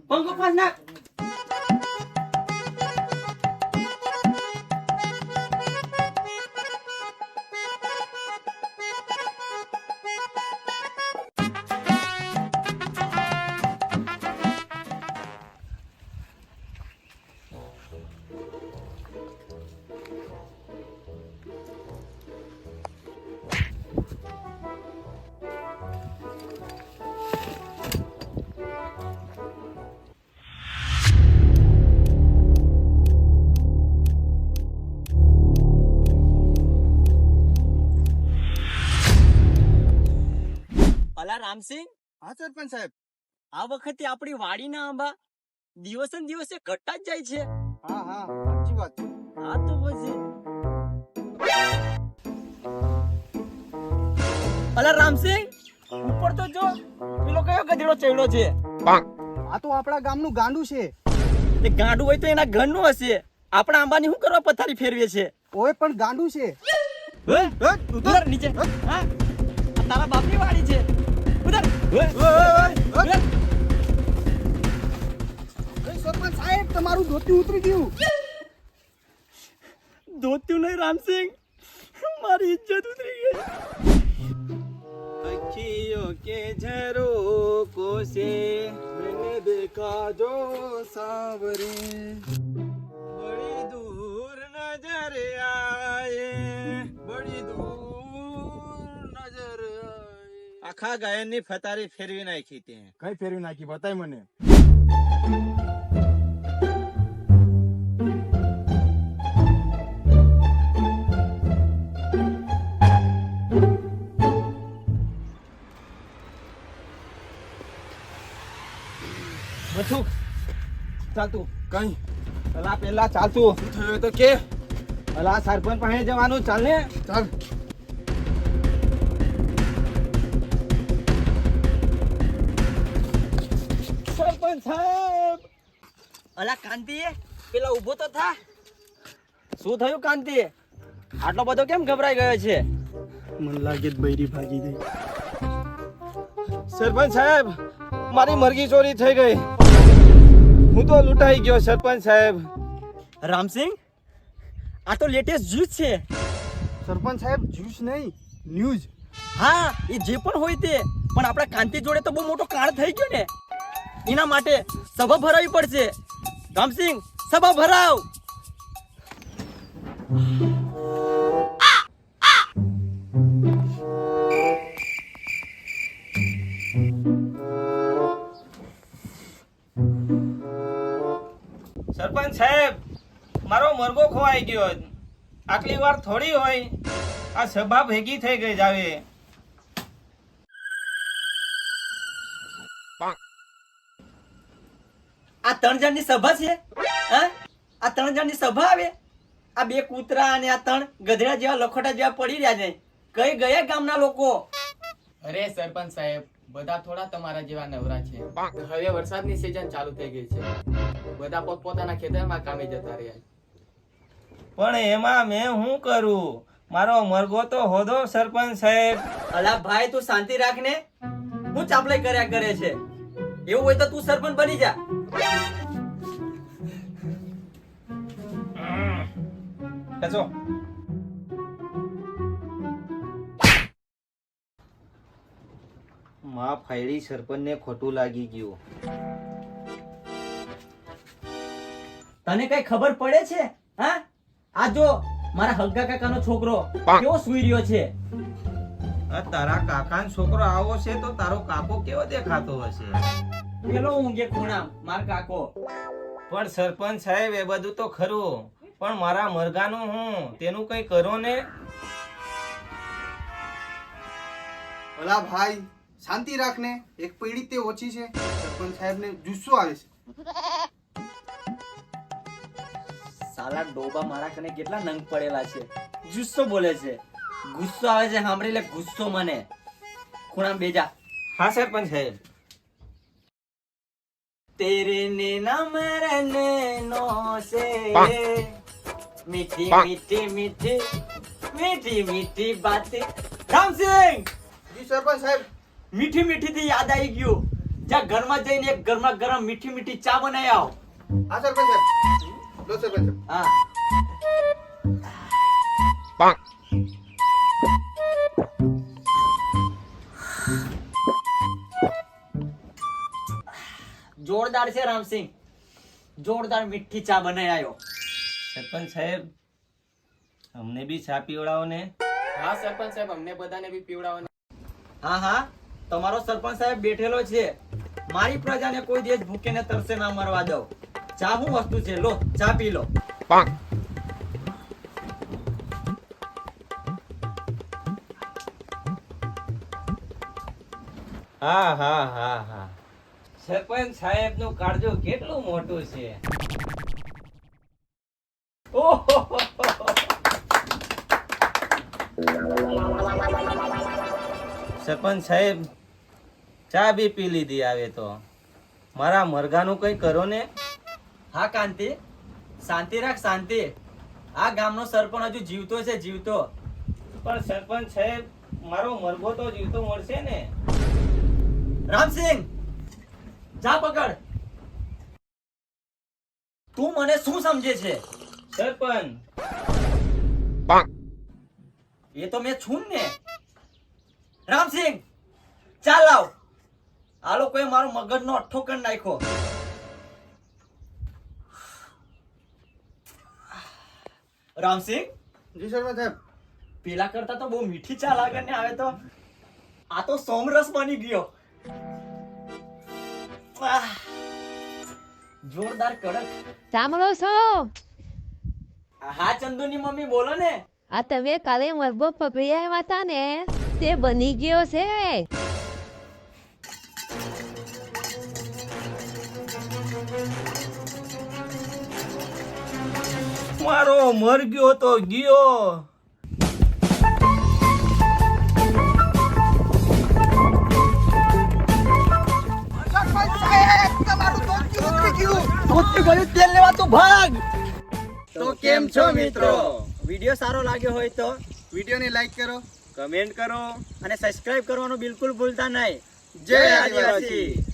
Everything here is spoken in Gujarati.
પંખો પાસ નાખ. અલા રામસિંહ, હા સરપંચ સાહેબ. આ વખતે આપણી વાડીના આંબા દિવસે ને દિવસે ઘટતા જ જાય છે. હા હા સાચી વાત છે. હા તો પછી અલા રામસિંહ, ઉપર તો જો પેલો કયો ગધેડો ચડ્યો છે. આ તો આપણા ગામનું ગાંડું છે. એ ગાંડું હોય તો એના ઘરનું હશે. આપણા આંબાની શું કરવા પથારી ફેરવે છે? ઓય પણ ગાંડું છે. ઉતર નીચે. હા, આ તારા બાપની વાડી છે. ઉતર. સરપંચ સાહેબ, તમારું ધોતી ઉતરી ગયું. ધોત્યું નહીં રામસિંહ, મારી ઇજ્જત ઉતરી ગઈ. अखियों के झरोकों से मैंने देखा जो सांवरे बड़ी दूर नजर आए, बड़ी दूर नजर आए. આખા ગાયનની ફતારી ફેરવી નાખી તે. કઈ ફેરવી નાખી બતાય મને. બચુક ચાલતું કઈ પેલા પેલા ચાલતું થયું તો કે પેલા સરપંચ પાસે જવાનું. ચાલ ને. ચાલ. સરપંચ સાહેબ. અલા કાંતિ, પેલા ઊભો તો થા. શું થયું કાંતિ? આટલો બધો કેમ ગભરાઈ ગયો છે? મને લાગે બૈરી ભાગી ગઈ. સરપંચ સાહેબ, મારી મરઘી ચોરી થઈ ગઈ. હું તો લૂંટાઈ ગયો સરપંચ સાહેબ. રામસિંહ, આ તો લેટેસ્ટ જ્યુસ છે. સરપંચ સાહેબ, જ્યુસ નહીં, ન્યૂઝ. હા, એ જે પણ હોય તે, પણ આપણા કાંતિ જોડે તો બહુ મોટો કાંડ થઈ ગયો ને. એના માટે સભા ભરાવી પડશે. રામસિંહ, સભા ભરાવ. સરપંચ સાહેબ, મારો મરઘો ખોવાઈ ગયો. આટલી વાર થોડી હોય, આ સભા ભેગી થઈ ગઈ જાવે. આ 3 જણની સભા છે. હા, આ 3 જણની સભા આવે. આ 2 કૂતરા અને આ 3 ગધેડા જેવા લખોટા જેવા પડી રહ્યા છે. કઈ ગયા ગામના લોકો? અરે સરપંચ સાહેબ, બધા થોડા તમારા જેવા નવરા છે. હવે વરસાદની સિઝન ચાલુ થઈ ગઈ છે. બધા પોતપોતાના ખેતરમાં કામે જતા રહ્યા. પણ એમાં મેં શું કરું? મારો મરઘો તો હોદો સરપંચ સાહેબ. અલા ભાઈ, તું શાંતિ રાખ ને. હું ચાપલાઈ કર્યા કરે છે? એવું હોય તો તું સરપંચ બની જા. કચો માં ફાયડી સરપંચને ખોટું લાગી ગયું. તને કઈ ખબર પડે છે? હા, આ જો મારા હગ્ગા કાકાનો છોકરો કેવો સૂઈ રહ્યો છે. આ તારા કાકાનો છોકરો આવો છે તો તારો કાકો કેવો દેખાતો હશે? પેલો ઊંઘે ખૂણા માર કાકો. પણ સરપંચ સાહેબ, એ બધું તો ખરું, પણ મારા મરઘાનું હું તેનું કઈ કરો ને. ભલા ભાઈ, શાંતિ રાખને. એક પીડી તે ઓછી છે. સરપંચ સાહેબ ને જુસ્સો આવે છે. સાલા ડોબા મારા કને કેટલા નંગ પડેલા છે. જુસ્સો બોલે છે. ગુસ્સો આવે છે સાંભળી લે. ગુસ્સો મને. ખૂણા બેજા. હા સરપંચ સાહેબ. तेरे नैना मेरे नैनों से मीठी मीठी मीठी मीठी मीठी बातें. રામસિંહ, જી સરપંચ સાહેબ. મીઠી મીઠી થી યાદ આવી ગયું. જા ઘરમાં જઈને એક ગરમા ગરમ મીઠી મીઠી ચા બનાવી આવો. હા સરપંચ સાહેબ. લો સરપંચ સાહેબ. હા જોરદાર છે રામસિંહ, જોરદાર મીઠી ચા બનાવી આવ્યો. સરપંચ સાહેબ અમને બી ચા પીવડાવો ને. હા સરપંચ સાહેબ, અમને બધાને બી પીવડાવો ને. હા હા, તમારો સરપંચ સાહેબ બેઠેલો છે. મારી પ્રજાને કોઈ દિવસ ભૂખે ને તરસે ના મરવા દઉં. ચા શું વસ્તુ છે, લો ચા પી લો. હા હા હા હા, સરપંચ સાહેબ નું કાળજો કેટલું મોટું છે. ઓહો, સરપંચ સાહેબ ચા બી પી લીધી. આવે તો મારા મરઘાનું કઈ કરો ને. હા કાંતિ, શાંતિ રાખ શાંતિ. આ ગામનો સરપંચ હજુ જીવતો છે, જીવતો. પણ સરપંચ સાહેબ મારો મરઘો તો જીવતો મળશે ને. રામસિંહ જા પકડ. તું મને શું સમજે છે? સરપંચ એ તો મેં છું ને. રામસિંહ ચાલ લાવ. આ લોકોએ મારો મગજનો અઠ્ઠો કરી નાખ્યો. રામસિંહ, જી સરપંચ સાહેબ. પેલા કરતા તો બહુ મીઠી ચા લાગે ને. આવે તો આ તો સોમરસ બની ગયો. આહ, જોરદાર કડક. સાંભળો છો? હા ચંદુની મમ્મી બોલો ને. આ તમે કાલે મરબો પકડી આવ્યા હતા ને, તે બની ગયો છે. મારો મરઘો તો ગયો. તેલ લેવા તું ભાગ. તો કેમ છો મિત્રો? વિડિયો સારો લાગ્યો હોય તો વિડીયોને લાઈક કરો. કમેન્ટ કરો અને સબસ્ક્રાઇબ કરવાનું બિલકુલ ભૂલતા નહીં. જય આદિવાસી.